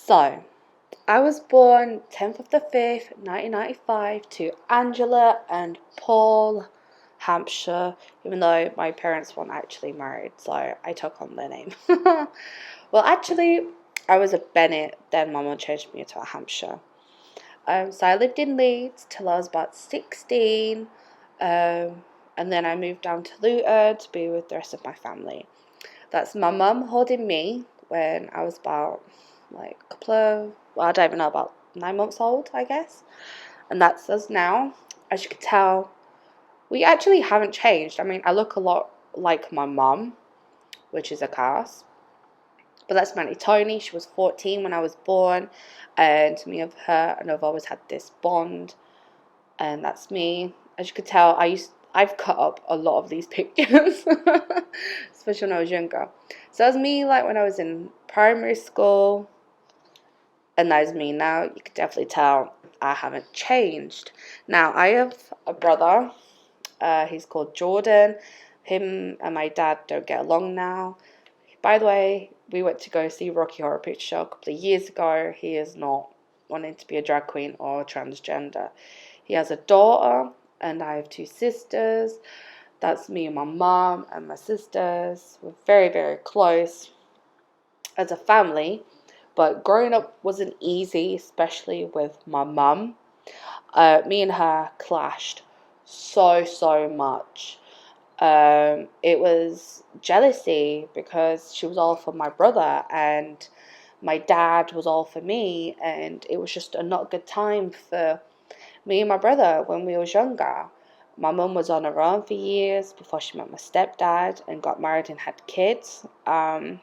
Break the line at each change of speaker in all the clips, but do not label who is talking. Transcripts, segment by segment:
So, I was born 10th of the 5th, 1995 to Angela and Paul Hampshire, even though my parents weren't actually married, so I took on their name. Well, actually, I was a Bennett, then my mum changed me to a Hampshire. So I lived in Leeds till I was about 16, and then I moved down to Luton to be with the rest of my family. That's my mum holding me when I was about I don't even know, about 9 months old, I guess. And that's us now. As you can tell, we actually haven't changed. I mean, I look a lot like my mum, which is a curse. But that's mainly Tony. She was 14 when I was born, and me and her, and I've always had this bond, and that's me. As you could tell, I've cut up a lot of these pictures, especially when I was younger. So that was me, like when I was in primary school, and that is me now. You can definitely tell I haven't changed. Now I have a brother. He's called Jordan. Him and my dad don't get along now. By the way, we went to go see Rocky Horror Picture Show a couple of years ago. He is not wanting to be a drag queen or transgender. He has a daughter, and I have two sisters. That's me and my mom and my sisters. We're very, very close as a family. But growing up wasn't easy, especially with my mum. Me and her clashed so much. It was jealousy because she was all for my brother and my dad was all for me, and it was just a not good time for me and my brother when we was younger. My mum was on her own for years before she met my stepdad and got married and had kids. And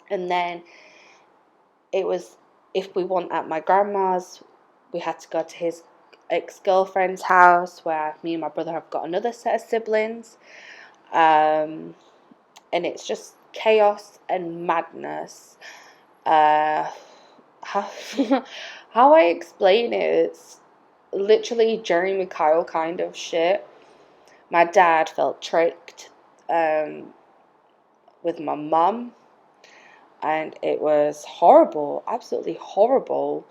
then it was, if we weren't at my grandma's, we had to go to his ex-girlfriend's house where me and my brother have got another set of siblings. And it's just chaos and madness. How, how I explain it, it's literally Jeremy Kyle kind of shit. My dad felt tricked with my mum, and it was horrible, absolutely horrible.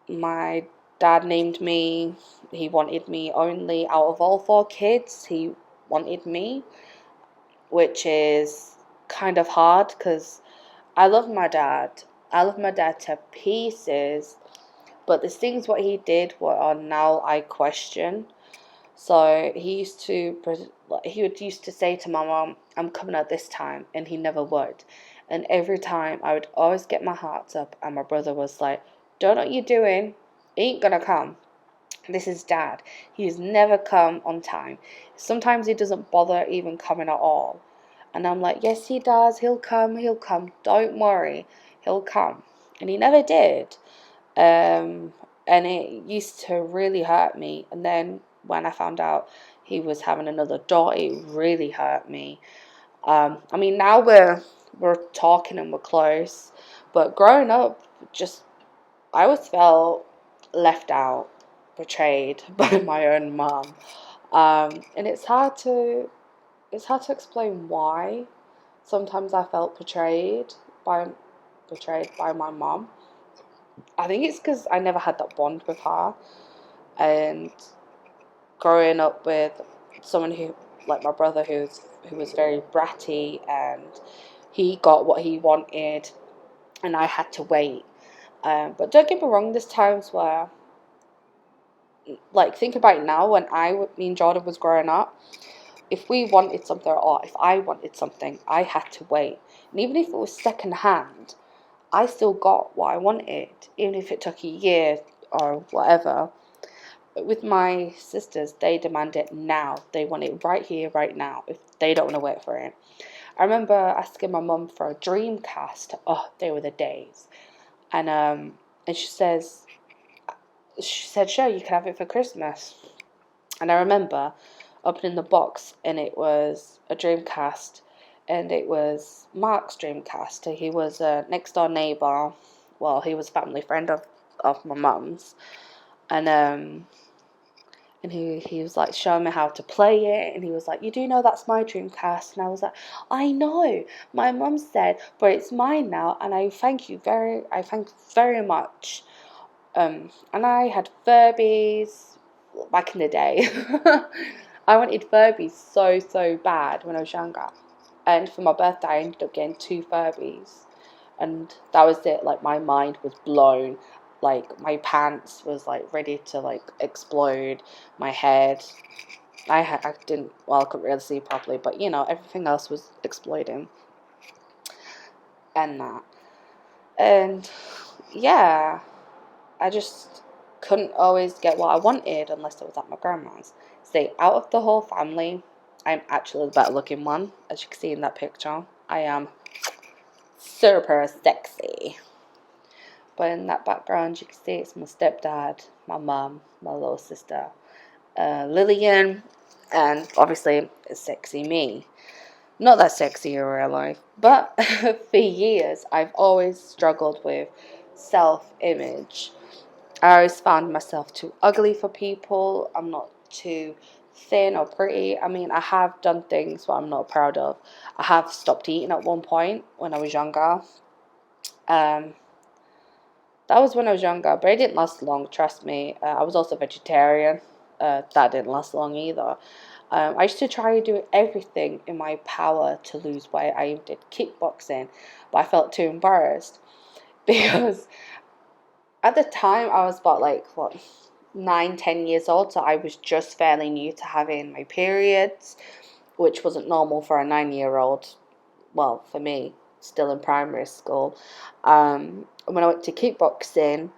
My dad named me. He wanted me only. Out of all four kids, he wanted me, which is kind of hard because I love my dad. I love my dad to pieces, but the things what he did were now I question. So he used to say to my mom, "I'm coming out this time," and he never would. And every time I would always get my heart up, and my brother was like, "Don't know what you're doing. He ain't gonna come. This is dad. He's never come on time. Sometimes he doesn't bother even coming at all." And I'm like, "Yes, he does. He'll come. He'll come. Don't worry. He'll come." And he never did. And it used to really hurt me. And then when I found out he was having another daughter, it really hurt me. I mean, now we're talking and we're close. But growing up, I always felt left out, betrayed by my own mom. And it's hard to explain why. Sometimes I felt by betrayed by my mom. I think it's because I never had that bond with her, and growing up with someone who, like my brother, who was very bratty, and he got what he wanted, and I had to wait. But don't get me wrong, there's times where, like, think about it now, when me and Jordan was growing up, if we wanted something, or if I wanted something, I had to wait. And even if it was second hand, I still got what I wanted, even if it took a year or whatever. But with my sisters, they demand it now. They want it right here, right now, if they don't want to wait for it. I remember asking my mum for a Dreamcast. Oh, they were the days. And she said, "Sure, you can have it for Christmas." And I remember opening the box, and it was a Dreamcast, and it was Mark's Dreamcast. He was a next door neighbour. Well, he was a family friend of my mum's, and And he was like showing me how to play it, and he was like, you do know that's my Dreamcast? And I was like, I know, my mum said, but it's mine now, and I thank you very much. And I had Furbies back in the day. I wanted Furbies so bad when I was younger, and for my birthday I ended up getting 2 Furbies, and that was it. Like, my mind was blown. Like, my pants was like ready to like explode. My head, I didn't, well, I couldn't really see properly, but you know, everything else was exploding. And that, and yeah, I just couldn't always get what I wanted unless I was at my grandma's. See, out of the whole family, I'm actually the better looking one, as you can see in that picture. I am super sexy. But in that background, you can see it's my stepdad, my mum, my little sister, Lillian, and obviously sexy me. Not that sexy in real life, but for years I've always struggled with self-image. I always found myself too ugly for people. I'm not too thin or pretty. I mean, I have done things that I'm not proud of. I have stopped eating at one point when I was younger. Um, that was when I was younger, but it didn't last long, trust me. I was also vegetarian. That didn't last long either. I used to try to do everything in my power to lose weight. I even did kickboxing, but I felt too embarrassed because at the time I was about like, what, 9, 10 years old, so I was just fairly new to having my periods, which wasn't normal for a 9-year-old. Well, for me, still in primary school. When I went to kickboxing,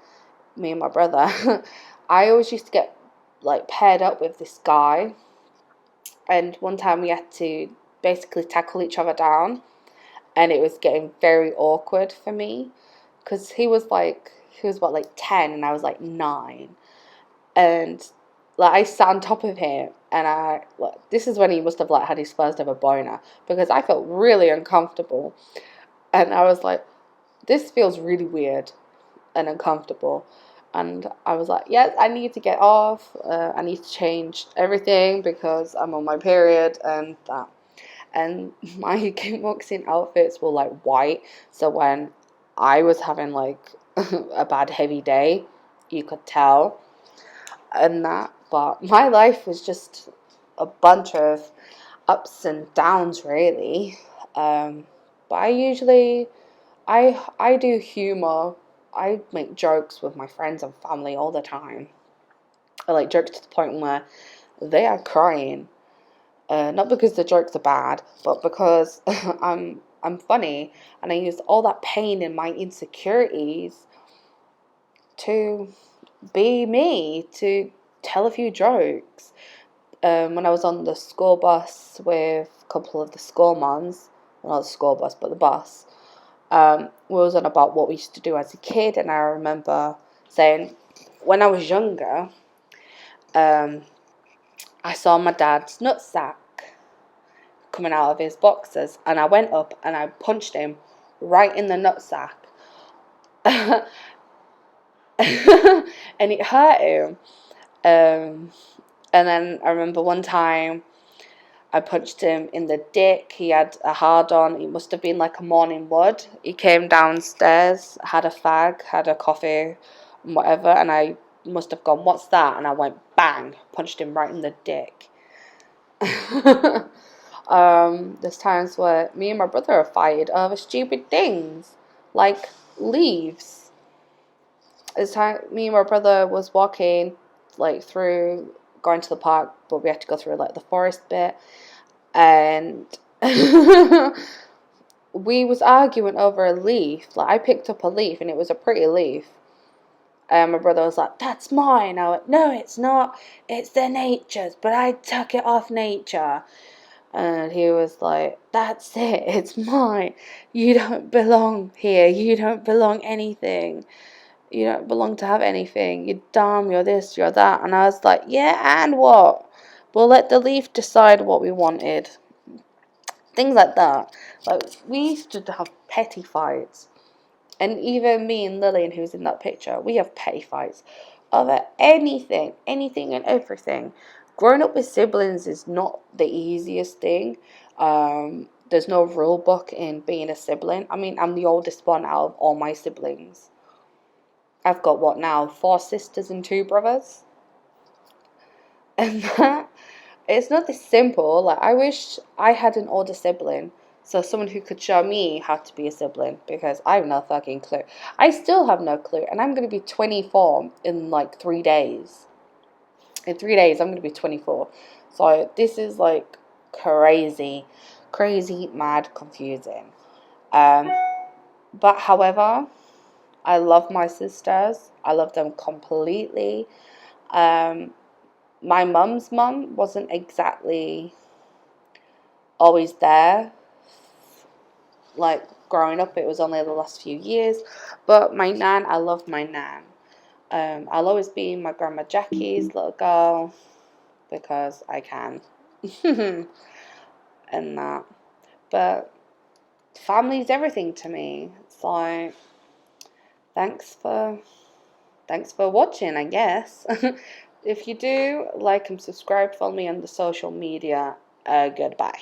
me and my brother, I always used to get like paired up with this guy, and one time we had to basically tackle each other down, and it was getting very awkward for me because he was about like 10 and I was like 9, and like I sat on top of him, and this is when he must have like had his first ever boner, because I felt really uncomfortable, and I was like, this feels really weird and uncomfortable, and I was like, yes, I need to get off. I need to change everything because I'm on my period and that. And my kickboxing outfits were like white, so when I was having like a bad heavy day, you could tell, and that. But my life was just a bunch of ups and downs, really. But I do humor. I make jokes with my friends and family all the time. I like jokes to the point where they are crying. Not because the jokes are bad, but because I'm funny, and I use all that pain and my insecurities to be me, to tell a few jokes. When I was on the school bus with a couple of the school moms, well, not the school bus, but the bus, we was on about what we used to do as a kid, and I remember saying, when I was younger, I saw my dad's nutsack coming out of his boxers, and I went up and I punched him right in the nutsack. And it hurt him. And then I remember one time I punched him in the dick. He had a hard on. It must have been like a morning wood. He came downstairs, had a fag, had a coffee, and whatever, and I must have gone, what's that? And I went bang, punched him right in the dick. There's times where me and my brother are fighted over stupid things, like leaves. This time, me and my brother was walking, like, through, going to the park, but we had to go through, like, the forest bit, and we was arguing over a leaf. Like, I picked up a leaf, and it was a pretty leaf, and my brother was like, that's mine. I went, no, it's not, it's the nature's, but I took it off nature. And he was like, that's it, it's mine. You don't belong here. You don't belong anything. You don't belong to have anything. You're dumb, you're this, you're that. And I was like, yeah, and what? We'll let the leaf decide what we wanted. Things like that. Like, we used to have petty fights. And even me and Lillian, who's in that picture, we have petty fights. over anything and everything. Growing up with siblings is not the easiest thing. There's no rule book in being a sibling. I mean, I'm the oldest one out of all my siblings. I've got what now? 4 sisters and 2 brothers. And that it's not this simple. Like, I wish I had an older sibling, so someone who could show me how to be a sibling, because I have no fucking clue. I still have no clue, and I'm gonna be 24 in like 3 days. In 3 days, I'm gonna be 24. So this is like crazy, crazy, mad, confusing. Um, but however, I love my sisters. I love them completely. Um, my mum's mum wasn't exactly always there. Like growing up, it was only the last few years. But my nan, I love my nan. I'll always be my grandma Jackie's little girl because I can. And that. But family's everything to me. So thanks for watching, I guess. If you do, like and subscribe, follow me on the social media. Goodbye.